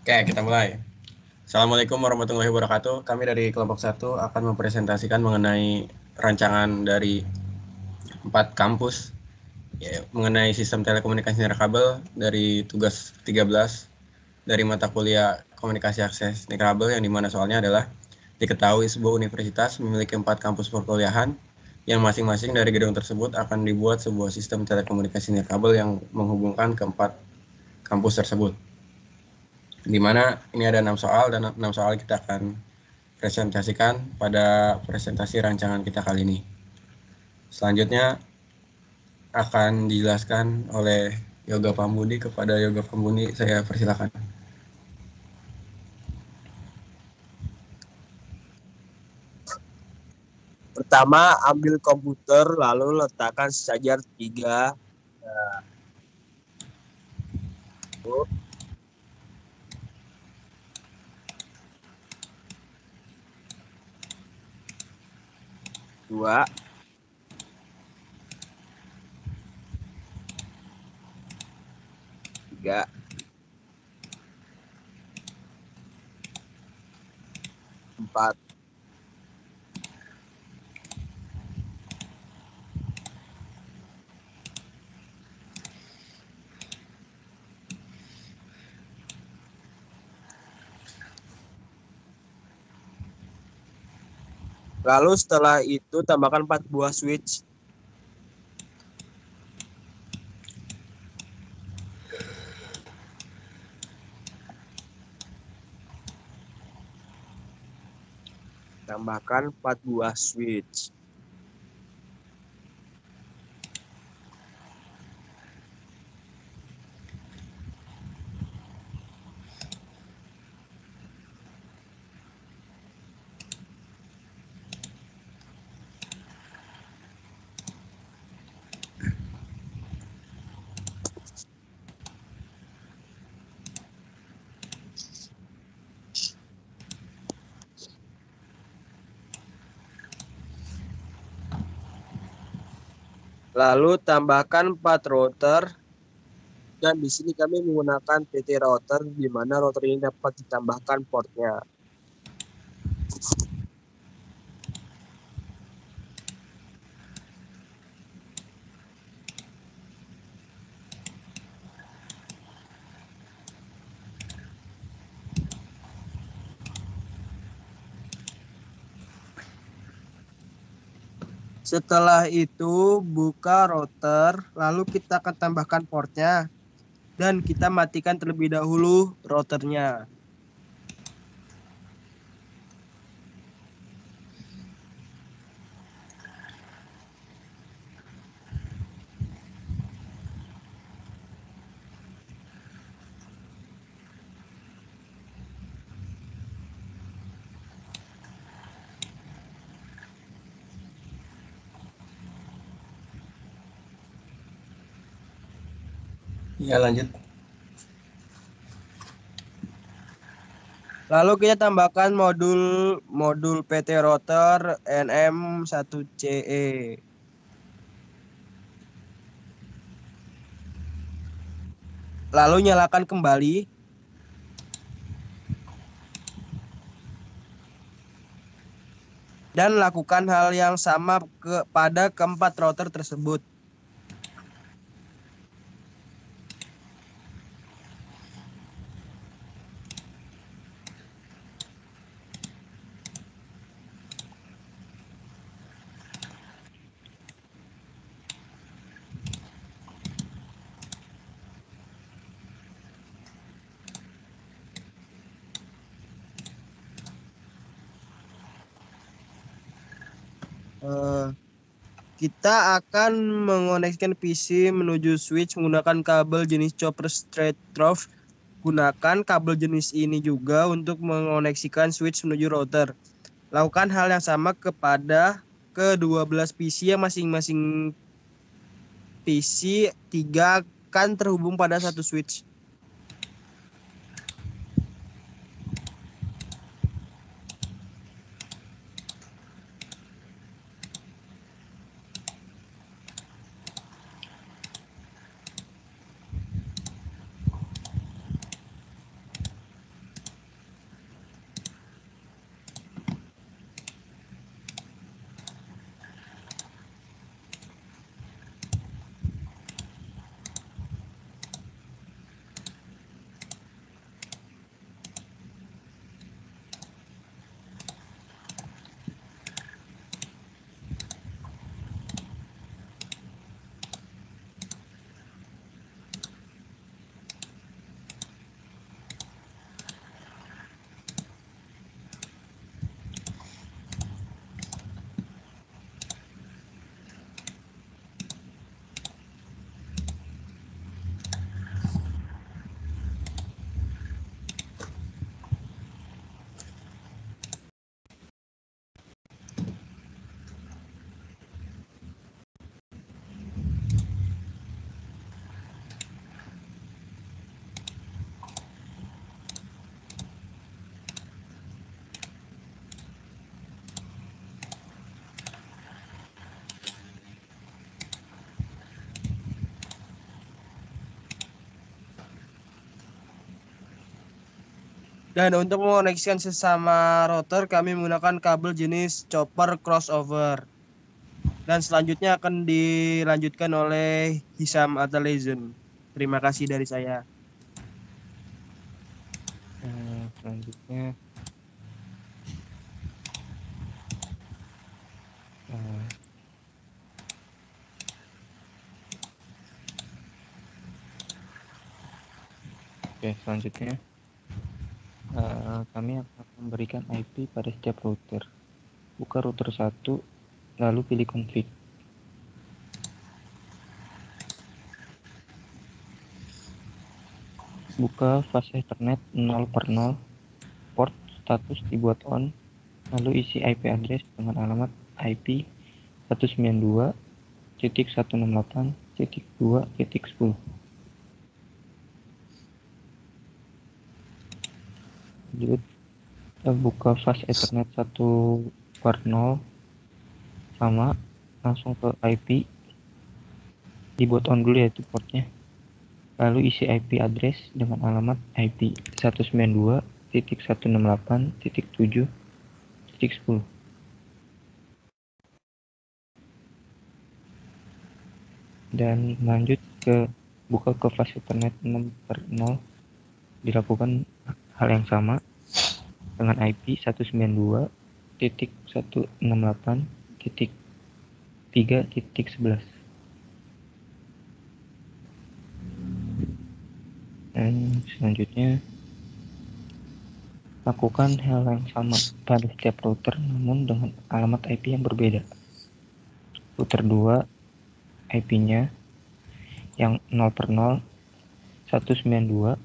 Oke, kita mulai. Assalamualaikum warahmatullahi wabarakatuh. Kami dari kelompok 1 akan mempresentasikan mengenai rancangan dari 4 kampus mengenai sistem telekomunikasi nirkabel dari tugas 13 dari mata kuliah komunikasi akses nirkabel, yang dimana soalnya adalah diketahui sebuah universitas memiliki 4 kampus perkuliahan yang masing-masing dari gedung tersebut akan dibuat sebuah sistem telekomunikasi nirkabel yang menghubungkan keempat kampus tersebut. Di mana ini ada 6 soal dan 6 soal kita akan presentasikan pada presentasi rancangan kita kali ini. Selanjutnya akan dijelaskan oleh Yoga Pambudi. Kepada Yoga Pambudi saya persilakan. Pertama, ambil komputer lalu letakkan sejajar 3. Nah, dua, tiga, empat, lalu setelah itu tambahkan 4 buah switch. Tambahkan 4 buah switch. Lalu tambahkan 4 router, dan di sini kami menggunakan TT router, di mana router ini dapat ditambahkan portnya. Setelah itu buka router, lalu kita akan tambahkan portnya, dan kita matikan terlebih dahulu routernya. Ya, lanjut. Lalu kita tambahkan modul PT router NM1CE. Lalu nyalakan kembali. Dan lakukan hal yang sama pada keempat router tersebut. Kita akan mengoneksikan PC menuju switch menggunakan kabel jenis chopper straight through. Gunakan kabel jenis ini juga untuk mengoneksikan switch menuju router. Lakukan hal yang sama kepada ke-12 PC yang masing-masing PC 3 kan terhubung pada satu switch. Dan untuk mengoneksikan sesama router, kami menggunakan kabel jenis chopper crossover. Dan selanjutnya akan dilanjutkan oleh Hisam Atalezen. Terima kasih dari saya. Selanjutnya selanjutnya kami akan memberikan IP pada setiap router. Buka router 1, lalu pilih config. Buka flash Ethernet 0 per 0, port status dibuat on, lalu isi IP address dengan alamat IP 192.168.2.10. Lanjut, kita buka flash Ethernet 1 per 0, sama, langsung ke IP, dibuat on dulu ya itu portnya. Lalu isi IP address dengan alamat IP 192.168.7.10. Dan lanjut ke buka ke flash Ethernet 6 per 0, dilakukan hal yang sama dengan IP 192.168.3.11. Dan selanjutnya lakukan hal yang sama pada setiap router namun dengan alamat IP yang berbeda. Router 2 IP-nya yang 0 per 0 192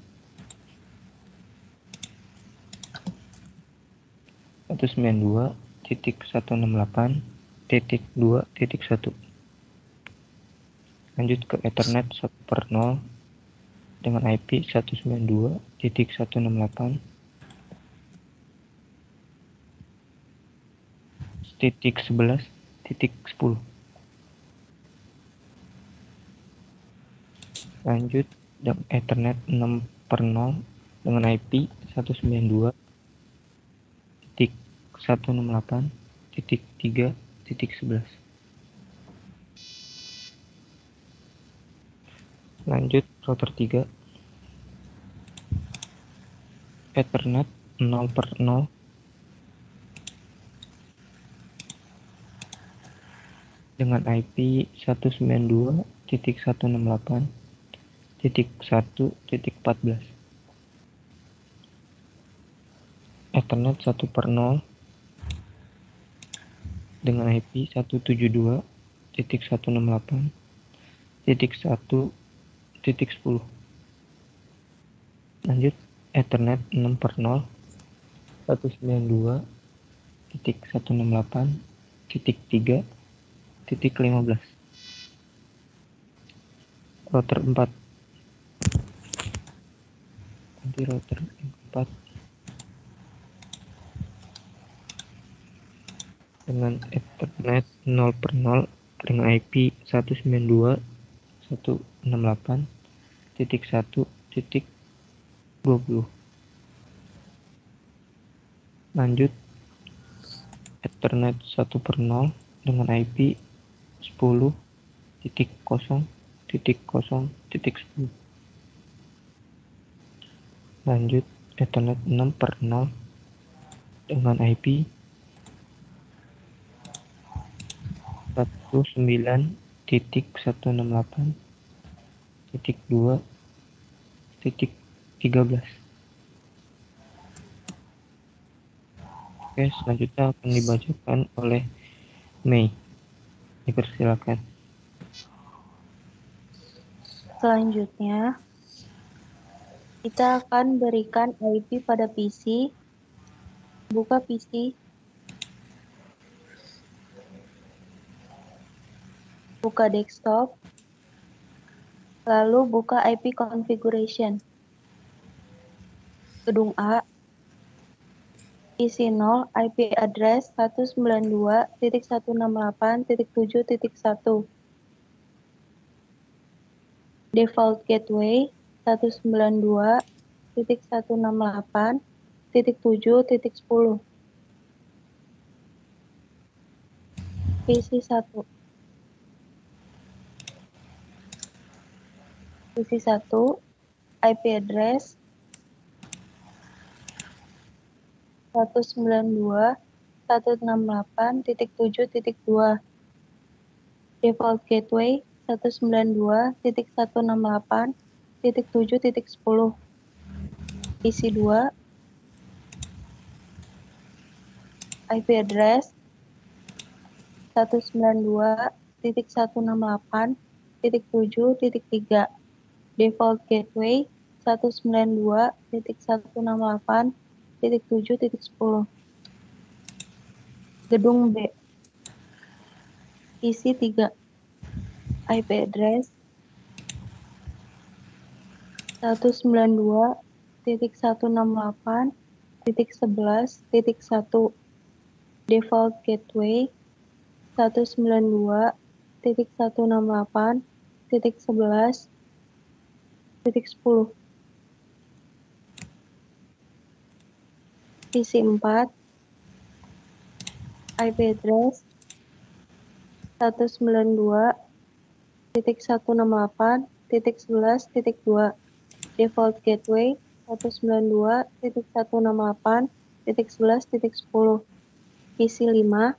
192.168.2.1. Lanjut ke Ethernet 1 per 0 dengan IP 192.168.11.10. Lanjut dengan Ethernet 6 per 0 dengan IP 192.168.3.11. Lanjut router 3 Ethernet 0 per 0 dengan IP 192.168.1.14. Ethernet 1 per 0 dengan IP 172.168.1.10. Lanjut Ethernet 6 per 0 192.168.3.15. Router 4 router 4 dengan Ethernet 0 per 0 dengan IP 192.168.1.20. Lanjut Ethernet 1 per 0 dengan IP 10.0.0.10. Lanjut Ethernet 6 per 0 dengan IP 19.168.2.13. Oke, selanjutnya akan dibacakan oleh Mei. Dipersilakan. Selanjutnya, kita akan berikan IP pada PC. Buka PC. Buka desktop. Lalu buka IP configuration. Gedung A. Isi 0, IP address 192.168.7.1. Default gateway 192.168. PC1, IP address 192.168.7.2. Default gateway 192.168.7.10. PC2 IP address 192.168.7.3. Default gateway 192.168.7.10. Gedung B PC3 IP address 192.168.11.1. Default gateway 192.168.11.10. PC4 IP address 192.168.11.2. Default gateway 192.168.11.10. PC5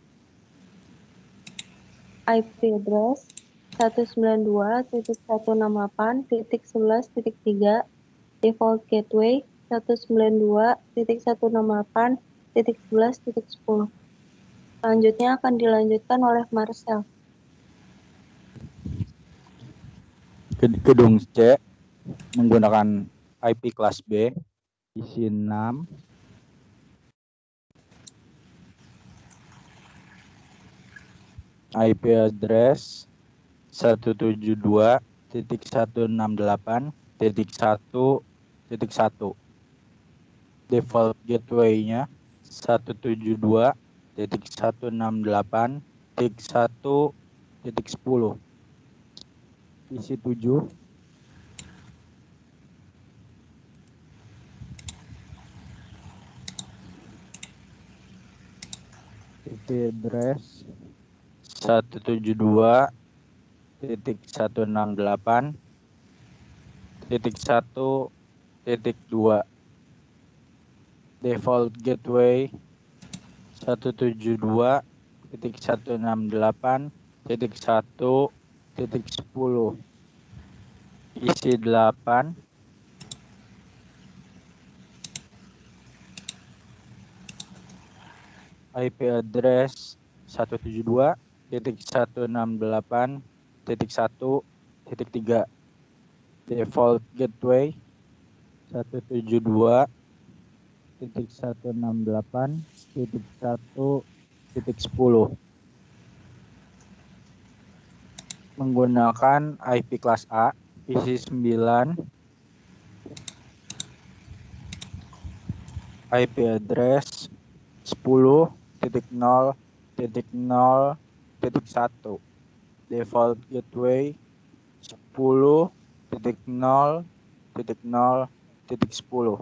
IP address 192.168.11.3. Default gateway 192.168.11.10. Selanjutnya akan dilanjutkan oleh Marcel. Gedung C menggunakan IP kelas B, isi 6, IP address 172.168.1.1. Default gateway-nya 172.168.1.10. Isi 7. IP address 172.168.1.2. Default gateway 172.168.1.10. Isi 8. IP address 172.168.1.3. Default gateway 172.168.1.10. Menggunakan IP kelas A, isi 9, IP address 10.0.0.1. Default gateway 10.0.0.10.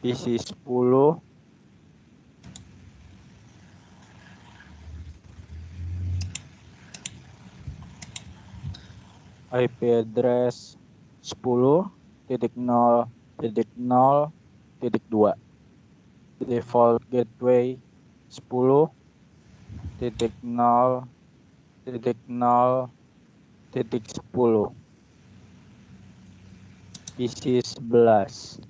Isi 10. IP address 10.0.0.2. Default gateway 10.0.0.10. Isi 11.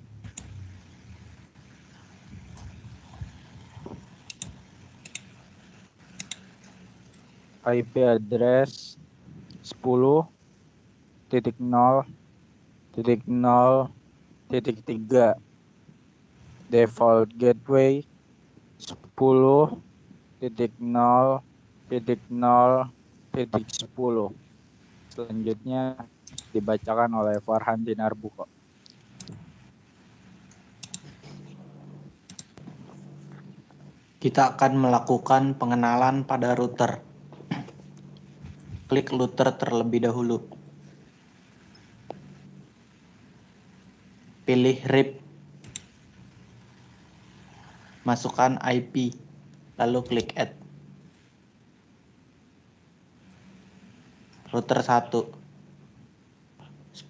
IP address 10.0.0.3. Default gateway 10.0.0.10. Selanjutnya dibacakan oleh Farhan Dinarbuko. Kita akan melakukan pengenalan pada router. Klik router terlebih dahulu. Pilih RIP. Masukkan IP, lalu klik Add. Router 1.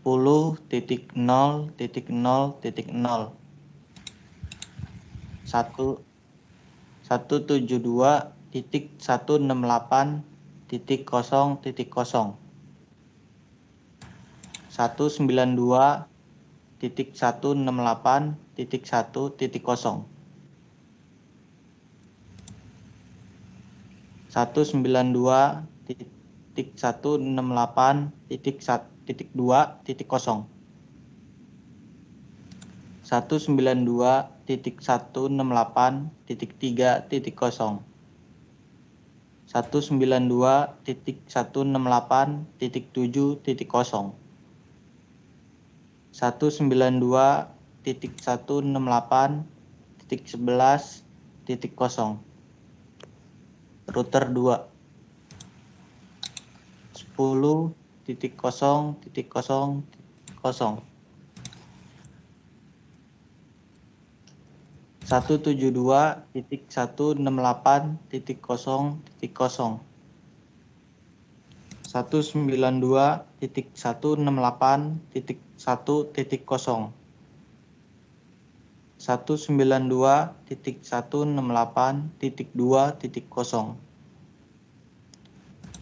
10.0.0.0 172.168.0.0 192.168.1.0 192.168.2.0 192.168.3.0 192.168.7.0 192.168.11.0 Router 2 10.0.0.0 172.168.0.0 192.168.1.0 192.168.2.0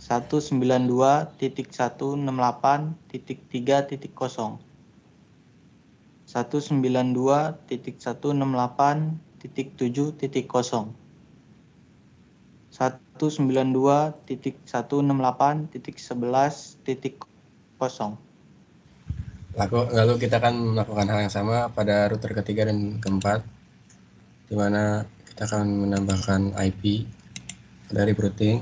192.168.3.0 192.168.7.0 192.168.11.0 Lalu kita akan melakukan hal yang sama pada router ketiga dan keempat, di mana kita akan menambahkan IP dari routing.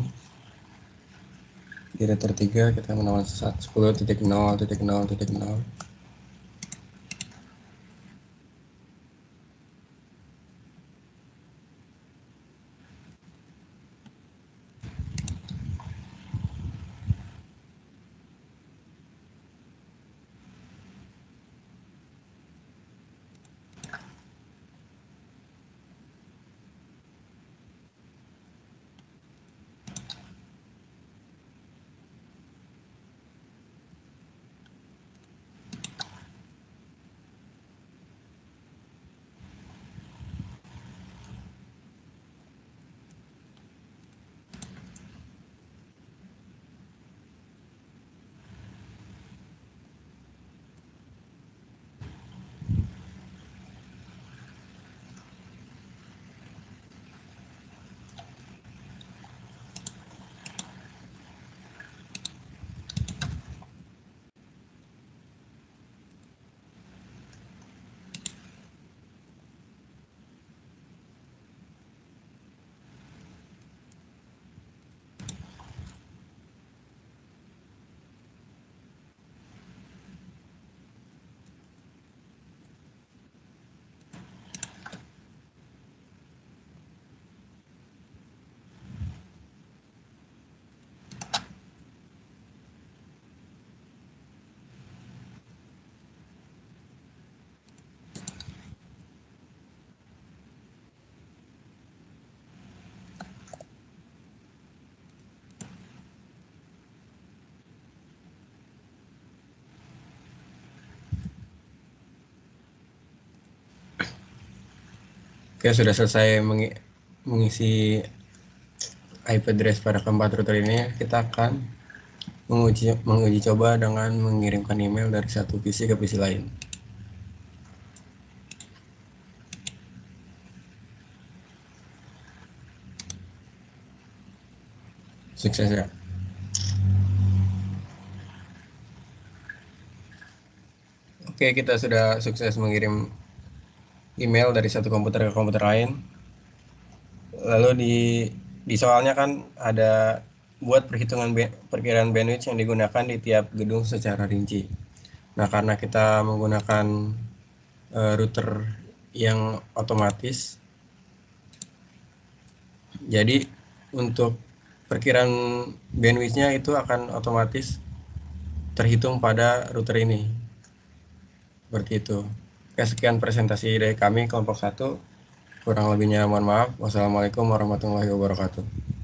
Di router 3 kita menambahkan 10.0.0.0. Oke, sudah selesai mengisi IP address pada keempat router ini. Kita akan menguji coba dengan mengirimkan email dari satu PC ke PC lain. Sukses ya. Oke, kita sudah sukses mengirim email dari satu komputer ke komputer lain. Lalu di soalnya kan ada buat perkiraan bandwidth yang digunakan di tiap gedung secara rinci. Nah, karena kita menggunakan router yang otomatis, jadi untuk perkiraan bandwidth-nya itu akan otomatis terhitung pada router ini. Seperti itu. Oke, sekian presentasi dari kami kelompok 1. Kurang lebihnya mohon maaf. Wassalamualaikum warahmatullahi wabarakatuh.